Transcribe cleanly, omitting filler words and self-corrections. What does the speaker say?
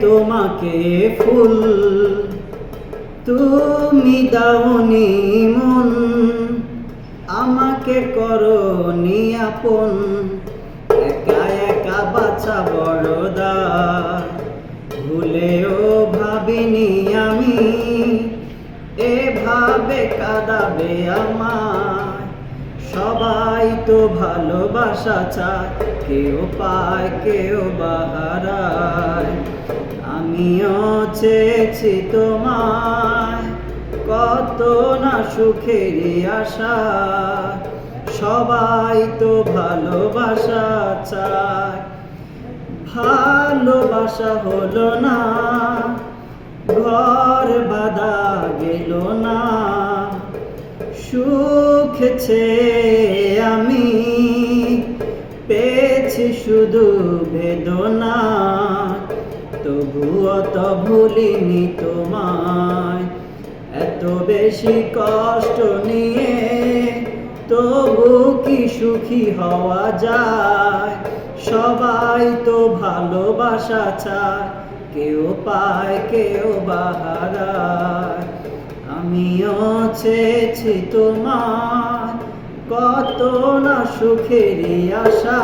তোমাকে ফুল তুমি দাওনি মন, আমাকে করনি আপন, একা একা বাঁচা বড় দায়। ভুলেও ভাবিনি আমি এভাবে কাঁদাবে আমায়। সবাই তো ভালোবাসা চায়, কেউ পায় কেউ বাহারায়। আমিও চেয়েছি তোমায়, কত না সুখেরই আশা। সবাই তো ভালোবাসা চায়, ভালোবাসা হলো না, ঘর বাঁধা গেল না। সুখ আমি পেয়েছি শুধু বেদনা, তবুও তো ভুলিনি তোমায়। এত বেশি কষ্ট নিয়ে তবু কি সুখী হওয়া যায়? সবাই তো ভালোবাসা চায়, কেউ পায় কেউ বাহারায়। আমিও চেয়েছি তোমার, কত না সুখেরই আশা।